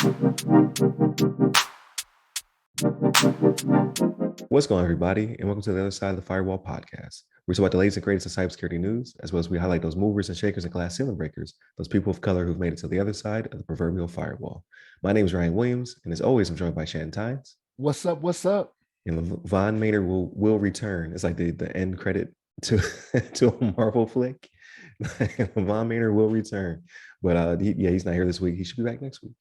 What's going on, everybody, and welcome to the other side of the Firewall podcast. We talk about the latest and greatest in cybersecurity news, as well as we highlight those movers and shakers and glass ceiling breakers, those people of color who've made it to the other side of the proverbial firewall. My name is Ryan Williams, and as always, I'm joined by Shannon Tynes. What's up? What's up? And LeVon Maynard will return. It's like the end credit to to a Marvel flick. LeVon Maynard will return, but he's not here this week. He should be back next week.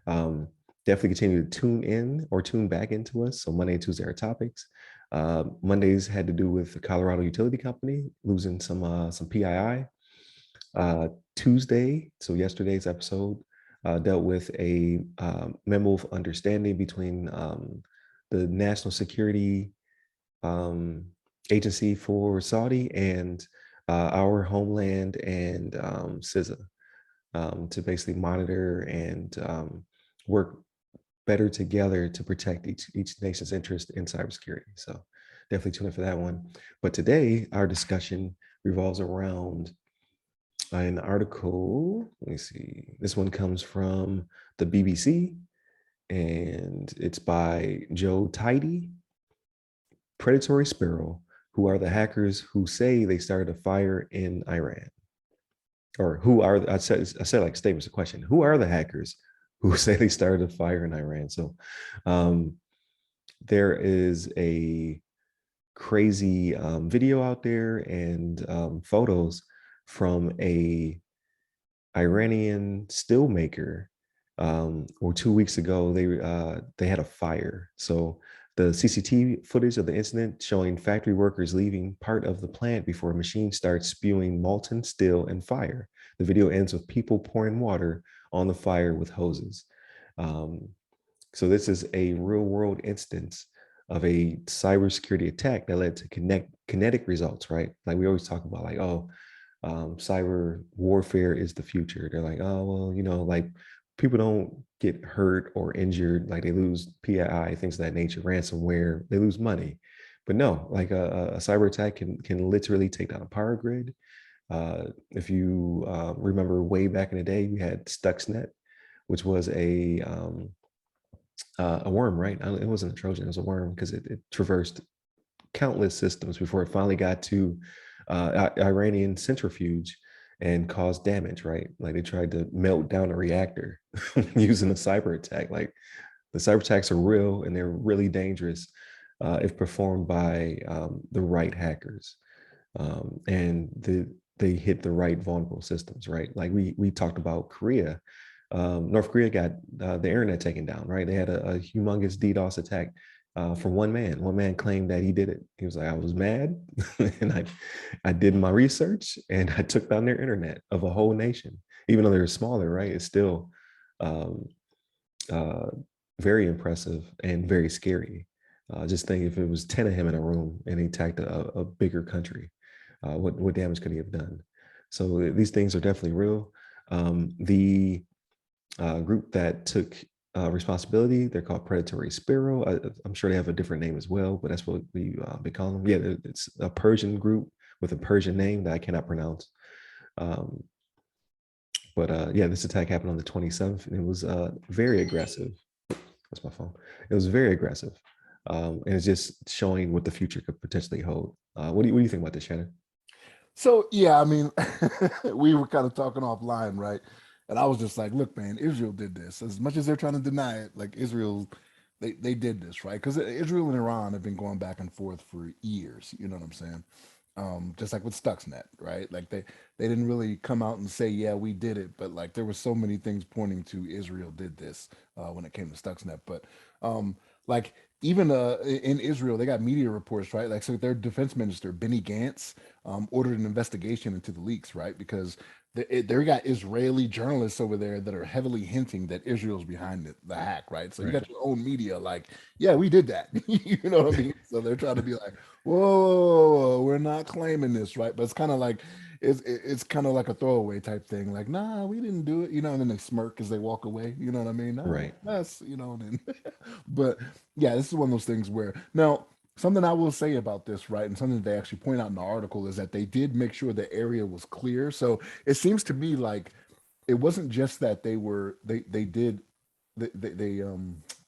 Definitely continue to tune in or tune back into us. So Monday and Tuesday are topics. Mondays had to do with the Colorado Utility Company losing some PII. Tuesday, so yesterday's episode, dealt with a memo of understanding between the National Security Agency for Saudi and our homeland and CISA to basically monitor and work better together to protect each nation's interest in cybersecurity. So definitely tune in for that one. But today, our discussion revolves around an article. Let me see. This one comes from the BBC, and it's by Joe Tidy. Predatory Sparrow, who are the hackers who say they started a fire in Iran? Or who are, I said like statements of question. Who are the hackers who say they started a fire in Iran? So there is a crazy video out there and photos from a Iranian steel maker. Or 2 weeks ago, they had a fire. So the CCTV footage of the incident showing factory workers leaving part of the plant before a machine starts spewing molten steel and fire. The video ends with people pouring water on the fire with hoses. So this is a real world instance of a cybersecurity attack that led to kinetic results, right? Like we always talk about, like, cyber warfare is the future. They're like, oh, well, like people don't get hurt or injured, like they lose PII, things of that nature, ransomware, they lose money. But no, like a cyber attack can literally take down a power grid. If you remember way back in the day, we had Stuxnet, which was a worm, right? It wasn't a Trojan, it was a worm because it traversed countless systems before it finally got to Iranian centrifuge and caused damage, right? Like they tried to melt down a reactor using a cyber attack. Like the cyber attacks are real and they're really dangerous if performed by the right hackers. And they hit the right vulnerable systems, right? Like we talked about Korea. North Korea got the internet taken down, right? They had a humongous DDoS attack from one man. One man claimed that he did it. He was like, I was mad and I did my research and I took down their internet of a whole nation. Even though they're smaller, right? It's still very impressive and very scary. Just think if it was 10 of him in a room and he attacked a bigger country, what damage could he have done? So these things are definitely real. The group that took responsibility, they're called Predatory Sparrow. I'm sure they have a different name as well, but that's what we call them. Yeah, it's a Persian group with a Persian name that I cannot pronounce. But yeah, this attack happened on the 27th, and it was very aggressive. That's my phone. It was very aggressive, and it's just showing what the future could potentially hold. What do you think about this, Shannon? So yeah, I mean, we were kind of talking offline, right? And I was just like, look, man, Israel did this. As much as they're trying to deny it, like Israel, they did this, right? Because Israel and Iran have been going back and forth for years. You know what I'm saying? Just like with Stuxnet, right? Like they didn't really come out and say, yeah, we did it, but like there were so many things pointing to Israel did this when it came to Stuxnet. But like even in Israel, they got media reports, right? Like so, their defense minister Benny Gantz ordered an investigation into the leaks, right? Because they got Israeli journalists over there that are heavily hinting that Israel's behind the hack, right? So you Right. got your own media, like, yeah, we did that. You know what I mean? So they're trying to be like, whoa, we're not claiming this, right? But it's kind of like it's kind of like a throwaway type thing, like, nah, we didn't do it, you know, and then they smirk as they walk away, you know what I mean? Nah, Right. that's then but yeah, this is one of those things where now something I will say about this, right, and something they actually point out in the article is that they did make sure the area was clear. So it seems to me like it wasn't just that they did they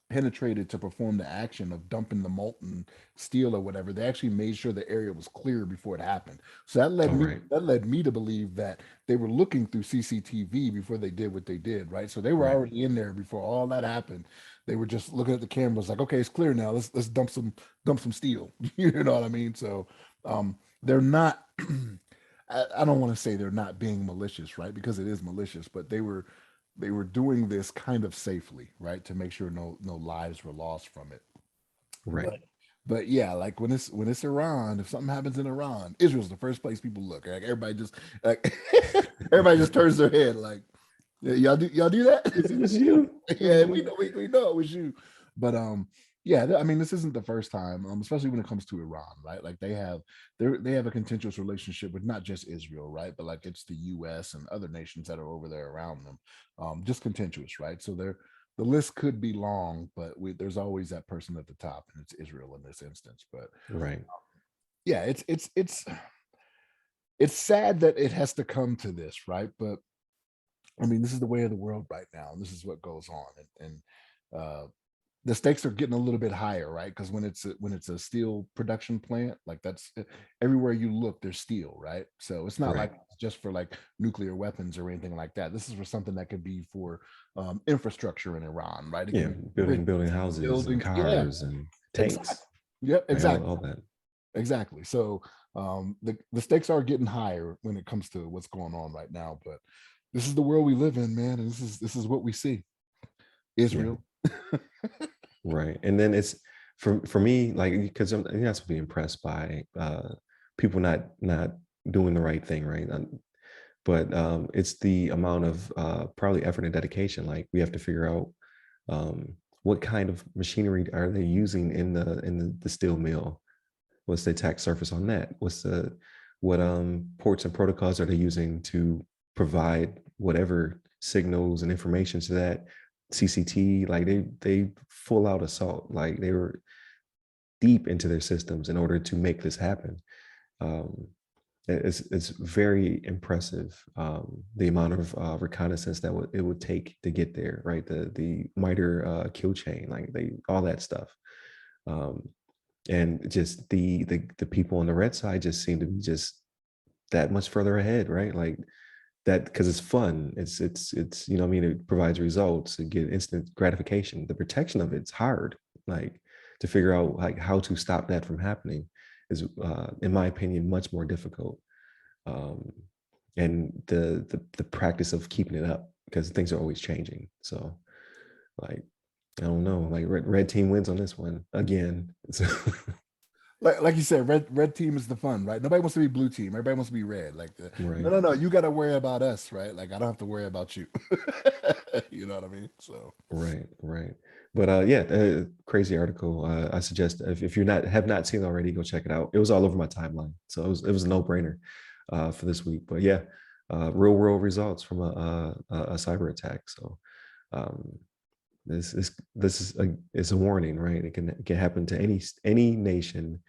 penetrated to perform the action of dumping the molten steel or whatever. They actually made sure the area was clear before it happened. So All right. that led me to believe that they were looking through CCTV before they did what they did, right? So they were Right. already in there before all that happened. They were just looking at the cameras like, okay, it's clear now. Let's dump some steel. You know what I mean? So they're not I don't want to say they're not being malicious, right? Because it is malicious, but they were doing this kind of safely, right, to make sure no lives were lost from it. Right. But yeah, like when it's Iran, if something happens in Iran, Israel's the first place people look. Like like everybody just turns their head like, "Yeah, y'all do that?" It was you. It was Yeah, you. we know it was you. But yeah, I mean, this isn't the first time, especially when it comes to Iran, right? Like they have a contentious relationship with not just Israel, right? But like it's the US and other nations that are over there around them. Just contentious, right? So the list could be long, but there's always that person at the top, and it's Israel in this instance. But Right. yeah, it's sad that it has to come to this, right? But I mean, this is the way of the world right now, and this is what goes on, and the stakes are getting a little bit higher, right? Because when it's a steel production plant, like that's everywhere you look, there's steel, right? So it's not Right. like just for like nuclear weapons or anything like that. This is for something that could be for infrastructure in Iran, right? It could Yeah. be bridges Building and houses and buildings. Yeah, cars and exactly. tanks. Yep, Right. exactly. All that. Exactly. So the stakes are getting higher when it comes to what's going on right now. But this is the world we live in, man, and this is what we see. Yeah. Israel. Right. And then it's for me, like, because you're not supposed to be impressed by people not doing the right thing, right? But it's the amount of probably effort and dedication. Like we have to figure out what kind of machinery are they using in the steel mill. What's the attack surface on that? What ports and protocols are they using to provide whatever signals and information to that CCT? Like they full out assault. Like they were deep into their systems in order to make this happen. Um, it's very impressive, the amount of reconnaissance that it would take to get there, right? The miter kill chain, like they all that stuff. Um, and just the people on the red side just seem to be just that much further ahead, right? Like that because it's fun. It's you know what I mean, it provides results, it get instant gratification. The protection of it's hard, like to figure out like how to stop that from happening is in my opinion much more difficult. um, and the practice of keeping it up because things are always changing. So like I don't know, like red team wins on this one again. So, Like you said, red team is the fun, right? Nobody wants to be blue team. Everybody wants to be red. Like right, no, you got to worry about us, right? Like I don't have to worry about you. You know what I mean? So right. But yeah, crazy article. I suggest if you not have not seen it already, go check it out. It was all over my timeline, so it was a no brainer for this week. But yeah, real world results from a cyber attack. So um, this is a warning, right? It can happen to any nation,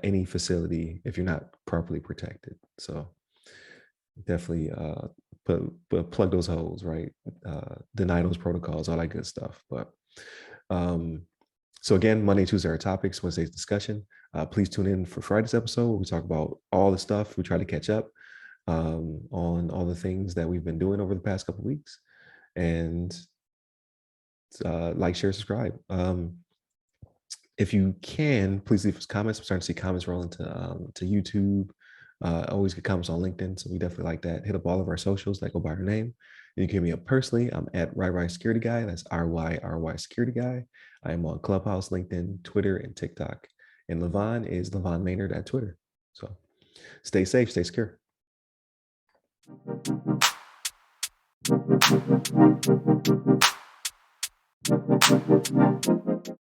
any facility if you're not properly protected. So definitely plug those holes, right? Deny those protocols, all that good stuff. But um, so again, Monday, Tuesday are topics, Wednesday's discussion. Please tune in for Friday's episode where we talk about all the stuff. We try to catch up on all the things that we've been doing over the past couple of weeks. And like, share, subscribe. If you can, please leave us comments. I'm starting to see comments rolling to YouTube. Always get comments on LinkedIn, so we definitely like that. Hit up all of our socials that go by our name. You can hit me up personally. I'm at RyRy Security Guy. That's RYRY Security Guy. I am on Clubhouse, LinkedIn, Twitter, and TikTok. And LeVon is LeVon Maynard at Twitter. So stay safe, stay secure.